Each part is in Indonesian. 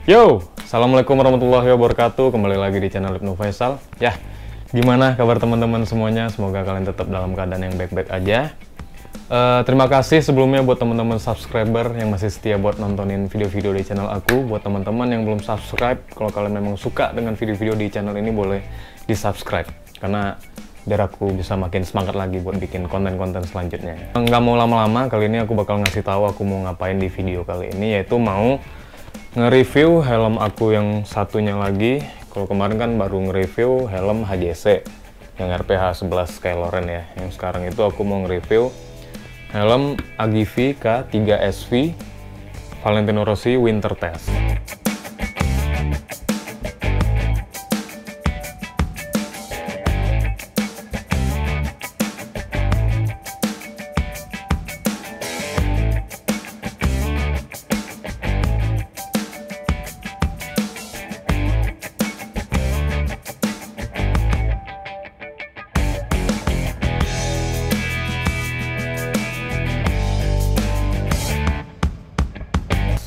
Yo, assalamualaikum warahmatullahi wabarakatuh. Kembali lagi di channel Ibnu Faisal. Ya, gimana kabar teman-teman semuanya? Semoga kalian tetap dalam keadaan yang baik-baik aja. Terima kasih sebelumnya buat teman-teman subscriber yang masih setia buat nontonin video-video di channel aku. Buat teman-teman yang belum subscribe, kalau kalian memang suka dengan video-video di channel ini, boleh di subscribe karena biar aku bisa makin semangat lagi buat bikin konten-konten selanjutnya. Nggak mau lama-lama, kali ini aku bakal ngasih tahu aku mau ngapain di video kali ini, yaitu mau nge-review helm aku yang satunya lagi. Kalau kemarin kan baru nge-review helm HJC yang RPH 11 Skyloren ya. Yang sekarang itu aku mau nge-review helm Agivi K3SV Valentino Rossi Winter Test.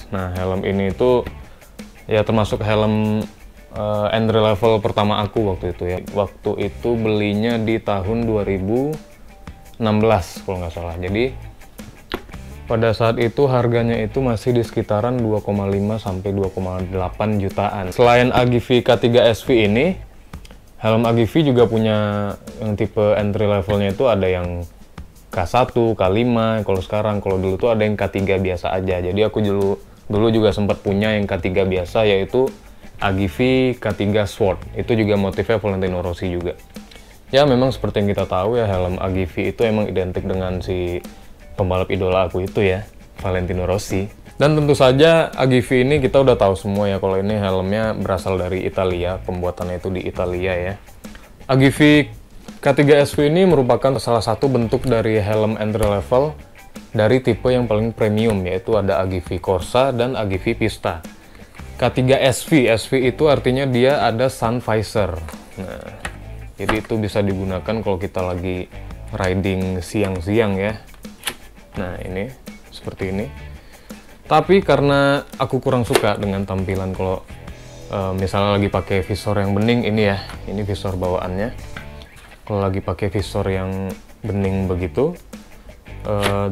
Nah, helm ini itu ya termasuk helm entry level pertama aku waktu itu ya. Waktu itu belinya di tahun 2016 kalau nggak salah. Jadi pada saat itu harganya itu masih di sekitaran 2,5 sampai 2,8 jutaan. Selain Agivi K3SV ini, helm Agivi juga punya yang tipe entry levelnya itu ada yang K1, K5. Kalau dulu tuh ada yang K3 biasa aja. Jadi aku dulu juga sempat punya yang K3 biasa, yaitu Agivi K3 Sword. Itu juga motifnya Valentino Rossi juga. Ya memang seperti yang kita tahu ya, helm Agivi itu emang identik dengan si pembalap idola aku itu ya, Valentino Rossi. Dan tentu saja Agivi ini kita udah tahu semua ya, kalau ini helmnya berasal dari Italia, pembuatannya itu di Italia ya. Agivi K3SV ini merupakan salah satu bentuk dari helm entry level dari tipe yang paling premium, yaitu ada Agivi Corsa dan Agivi Pista. K3SV, SV itu artinya dia ada sun visor. Nah, jadi itu bisa digunakan kalau kita lagi riding siang-siang ya. Nah, ini seperti ini. Tapi karena aku kurang suka dengan tampilan kalau misalnya lagi pakai visor yang bening ini ya. Ini visor bawaannya. Kalau lagi pakai visor yang bening begitu,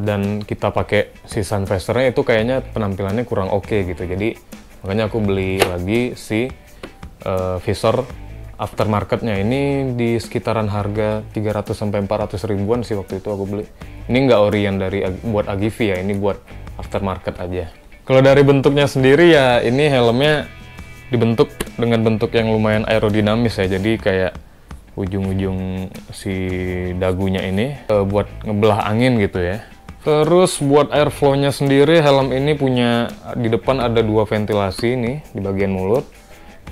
dan kita pakai si sun visornya, itu kayaknya penampilannya kurang oke gitu. Jadi makanya aku beli lagi si visor aftermarketnya. Ini di sekitaran harga 300 sampai 400 ribuan sih waktu itu aku beli. Ini nggak orian buat Agivi ya, ini buat aftermarket aja. Kalau dari bentuknya sendiri ya, ini helmnya dibentuk dengan bentuk yang lumayan aerodinamis ya. Jadi kayak ujung-ujung si dagunya ini buat ngebelah angin gitu ya. Terus buat airflow-nya sendiri, helm ini punya di depan ada 2 ventilasi nih di bagian mulut,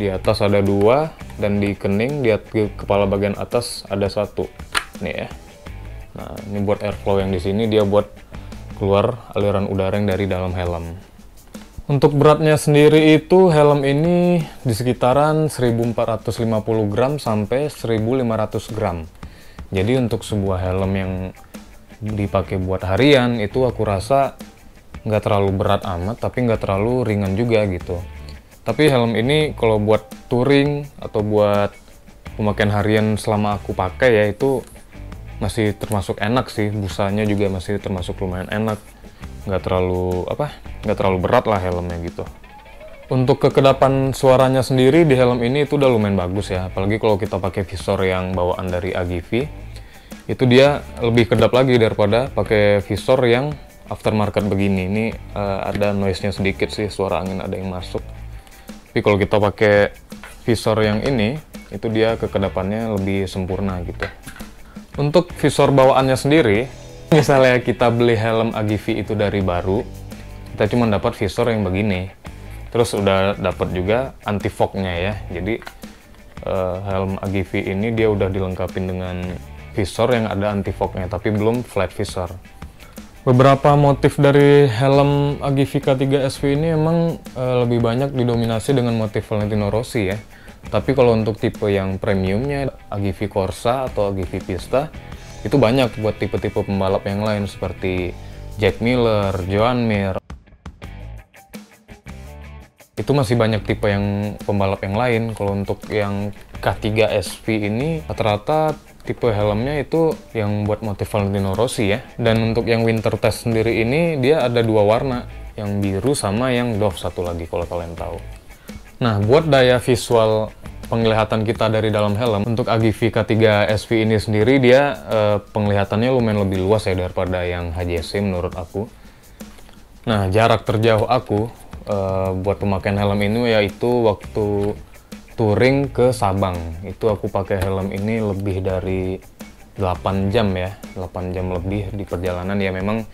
di atas ada 2, dan di kening di kepala bagian atas ada 1 nih ya. Nah, ini buat airflow yang di sini, dia buat keluar aliran udara yang dari dalam helm. Untuk beratnya sendiri itu helm ini di sekitaran 1450 gram sampai 1500 gram. Jadi untuk sebuah helm yang dipakai buat harian itu aku rasa nggak terlalu berat amat, tapi nggak terlalu ringan juga gitu. Tapi helm ini kalau buat touring atau buat pemakaian harian selama aku pakai ya, itu masih termasuk enak sih. Busanya juga masih termasuk lumayan enak. Nggak terlalu berat lah helmnya gitu. Untuk kekedapan suaranya sendiri di helm ini itu udah lumayan bagus ya, apalagi kalau kita pakai visor yang bawaan dari Agivi, itu dia lebih kedap lagi daripada pakai visor yang aftermarket begini. Ini ada noise-nya sedikit sih, suara angin ada yang masuk. Tapi kalau kita pakai visor yang ini, itu dia kekedapannya lebih sempurna gitu. Untuk visor bawaannya sendiri, misalnya kita beli helm Agivi itu dari baru, kita cuma dapat visor yang begini. Terus udah dapat juga anti fog-nya ya. Jadi helm Agivi ini dia udah dilengkapi dengan visor yang ada anti fog-nya, tapi belum flat visor. Beberapa motif dari helm Agivi K3SV ini emang lebih banyak didominasi dengan motif Valentino Rossi ya. Tapi kalau untuk tipe yang premiumnya, Agivi Corsa atau Agivi Pista, itu banyak buat tipe-tipe pembalap yang lain seperti Jack Miller, Joan Mir, itu masih banyak tipe yang pembalap yang lain. Kalau untuk yang K3 SV ini rata-rata tipe helmnya itu yang buat motif Valentino Rossi ya. Dan untuk yang winter test sendiri ini dia ada dua warna, yang biru sama yang Dove satu lagi kalau kalian tahu. Nah, buat daya visual penglihatan kita dari dalam helm, untuk Agivy K3 SV ini sendiri dia penglihatannya lumayan lebih luas ya daripada yang HJC menurut aku. Nah, jarak terjauh aku buat pemakaian helm ini yaitu waktu touring ke Sabang. Itu aku pakai helm ini lebih dari 8 jam ya, 8 jam lebih di perjalanan ya. Memang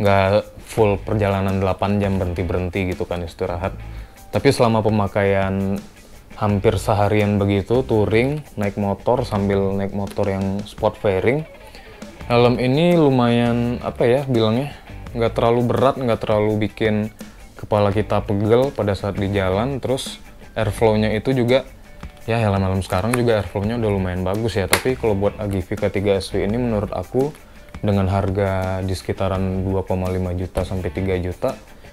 nggak full perjalanan 8 jam, berhenti-berhenti gitu kan istirahat. Tapi selama pemakaian hampir seharian begitu, touring, naik motor sambil naik motor yang sport fairing, helm ini lumayan apa ya bilangnya, nggak terlalu berat, nggak terlalu bikin kepala kita pegel pada saat di jalan. Terus airflow-nya itu juga ya, helm-helm sekarang juga airflow-nya udah lumayan bagus ya. Tapi kalau buat Agivy K3 SV ini menurut aku dengan harga di sekitaran 2,5 juta sampai 3 juta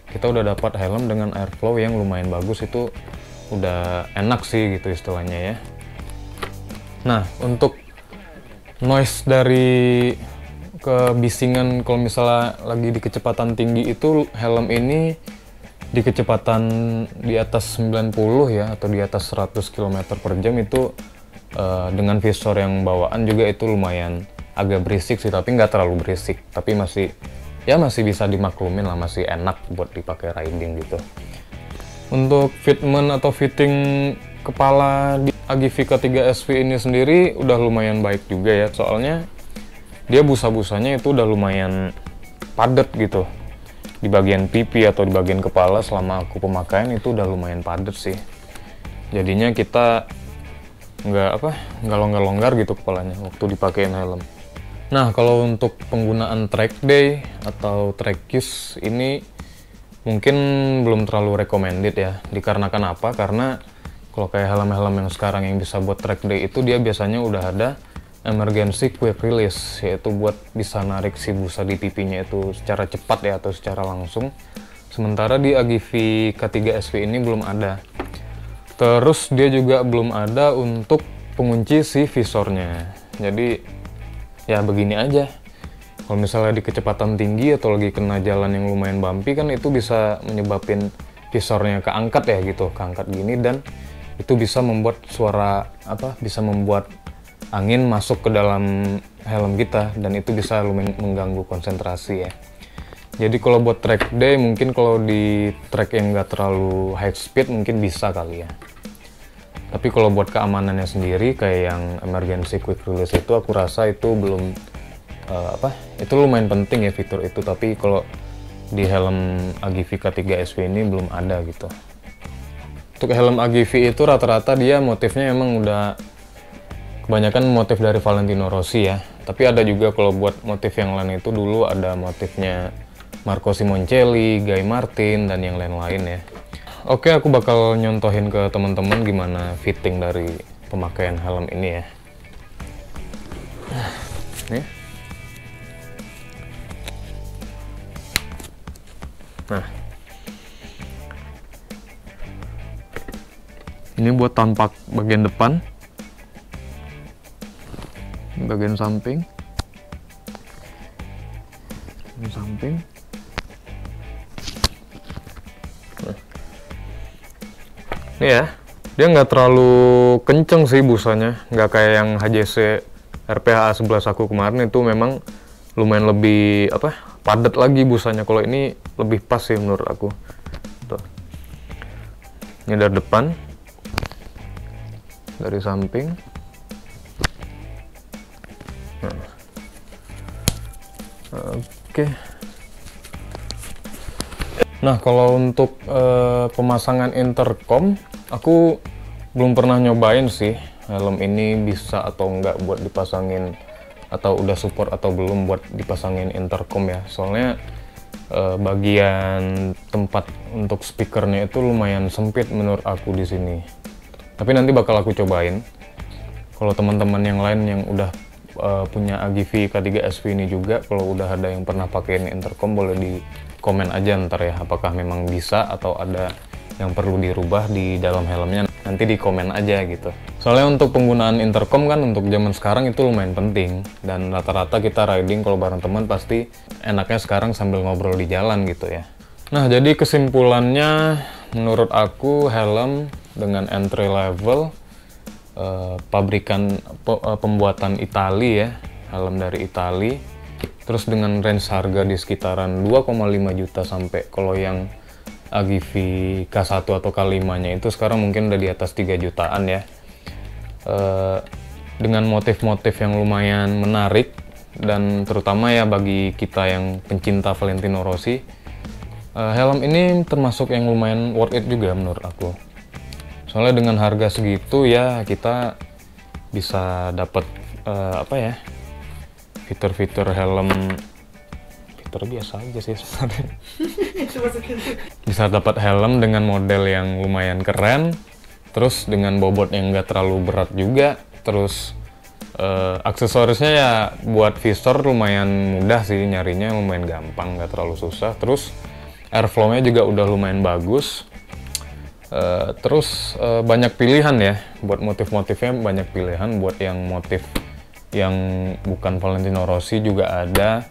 kita udah dapat helm dengan airflow yang lumayan bagus. Itu udah enak sih gitu istilahnya ya. Nah, untuk noise dari kebisingan kalau misalnya lagi di kecepatan tinggi itu, helm ini di kecepatan di atas 90 ya atau di atas 100 km per jam itu dengan visor yang bawaan juga itu lumayan agak berisik sih, tapi nggak terlalu berisik, tapi masih bisa dimaklumin lah, masih enak buat dipakai riding gitu. Untuk fitment atau fitting kepala di Agivy K3 SV ini sendiri udah lumayan baik juga ya, soalnya dia busa-busanya itu udah lumayan padat gitu. Di bagian pipi atau di bagian kepala selama aku pemakaian itu udah lumayan padat sih. Jadinya kita nggak longgar-longgar gitu kepalanya waktu dipakein helm. Nah, kalau untuk penggunaan track day atau track use ini mungkin belum terlalu recommended ya. Dikarenakan apa? Karena kalau kayak helm-helm yang sekarang yang bisa buat track day itu dia biasanya udah ada emergency quick release, yaitu buat bisa narik si busa di pipinya itu secara cepat ya atau secara langsung. Sementara di Agivy K3 SV ini belum ada. Terus dia juga belum ada untuk pengunci si visornya. Jadi ya begini aja. Kalau misalnya di kecepatan tinggi atau lagi kena jalan yang lumayan bumpy kan itu bisa menyebabin visornya keangkat ya gitu, keangkat gini, dan itu bisa membuat suara bisa membuat angin masuk ke dalam helm kita, dan itu bisa mengganggu konsentrasi ya. Jadi kalau buat track day mungkin kalau di track yang nggak terlalu high speed mungkin bisa kali ya. Tapi kalau buat keamanannya sendiri kayak yang emergency quick release itu aku rasa itu belum itu lumayan penting ya fitur itu, tapi kalau di helm Agivy K3 SV ini belum ada gitu. Untuk helm Agivy itu rata-rata dia motifnya emang udah kebanyakan motif dari Valentino Rossi ya, tapi ada juga kalau buat motif yang lain itu dulu ada motifnya Marco Simoncelli, Guy Martin, dan yang lain-lain ya. Oke, aku bakal nyontohin ke teman-teman gimana fitting dari pemakaian helm ini ya. Nih. Nah, ini buat tampak bagian depan, bagian samping, Nah. Ini ya, dia nggak terlalu kenceng sih busanya, nggak kayak yang HJC RPH 11 aku kemarin, itu memang lumayan lebih padat lagi busanya. Kalau ini lebih pas sih menurut aku. Tuh. Ini dari depan, dari samping. Oke. Nah, kalau untuk pemasangan intercom, aku belum pernah nyobain sih helm ini bisa atau enggak buat dipasangin, atau udah support atau belum buat dipasangin intercom ya. Soalnya bagian tempat untuk speakernya itu lumayan sempit menurut aku di sini. Tapi nanti bakal aku cobain. Kalau teman-teman yang lain yang udah punya Agivy K3 SV ini juga, kalau udah ada yang pernah pakein intercom boleh di komen aja ntar ya, apakah memang bisa atau ada yang perlu dirubah di dalam helmnya, nanti di komen aja gitu. Soalnya untuk penggunaan intercom kan untuk zaman sekarang itu lumayan penting, dan rata-rata kita riding kalau bareng teman pasti enaknya sekarang sambil ngobrol di jalan gitu ya. Nah, jadi kesimpulannya menurut aku helm dengan entry level, pabrikan pembuatan Itali ya, helm dari Itali, terus dengan range harga di sekitaran 2,5 juta sampai kalau yang AGV K1 atau K5 nya itu sekarang mungkin udah di atas 3 jutaan ya. Dengan motif-motif yang lumayan menarik, dan terutama ya bagi kita yang pencinta Valentino Rossi, helm ini termasuk yang lumayan worth it juga menurut aku. Soalnya dengan harga segitu ya kita bisa dapat apa ya, fitur-fitur helm, fitur biasa aja sih sebenarnya. Bisa dapat helm dengan model yang lumayan keren, terus dengan bobot yang nggak terlalu berat juga, terus aksesorisnya ya buat visor lumayan mudah sih nyarinya, lumayan gampang, nggak terlalu susah. Terus airflow-nya juga udah lumayan bagus. Terus banyak pilihan ya buat motif-motifnya, banyak pilihan buat yang motif yang bukan Valentino Rossi juga ada,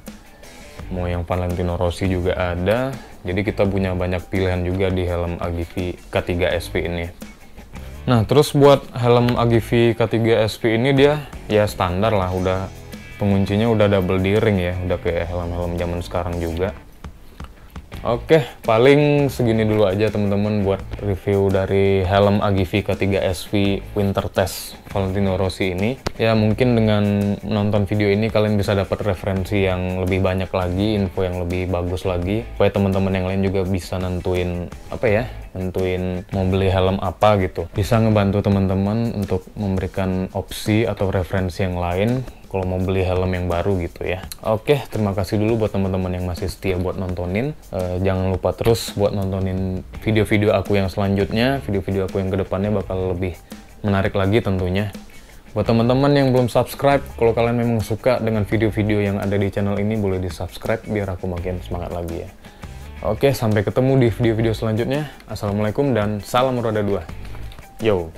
mau yang Valentino Rossi juga ada. Jadi kita punya banyak pilihan juga di helm AGV K3 SP ini. Nah, terus buat helm AGV K3 SP ini dia ya standar lah, udah penguncinya udah double D-ring ya, udah kayak helm-helm zaman sekarang juga. Oke, paling segini dulu aja teman-teman buat review dari helm AGV K3 SV Winter Test Valentino Rossi ini. Ya mungkin dengan nonton video ini kalian bisa dapat referensi yang lebih banyak lagi, info yang lebih bagus lagi, supaya teman-teman yang lain juga bisa nentuin apa ya, nentuin mau beli helm apa gitu. Bisa ngebantu teman-teman untuk memberikan opsi atau referensi yang lain kalau mau beli helm yang baru gitu ya. Oke, terima kasih dulu buat teman-teman yang masih setia buat nontonin. Jangan lupa terus buat nontonin video-video aku yang selanjutnya. Video-video aku yang kedepannya bakal lebih menarik lagi tentunya. Buat teman-teman yang belum subscribe, kalau kalian memang suka dengan video-video yang ada di channel ini, boleh di subscribe biar aku makin semangat lagi ya. Oke, sampai ketemu di video-video selanjutnya. Assalamualaikum dan salam roda 2. Yo!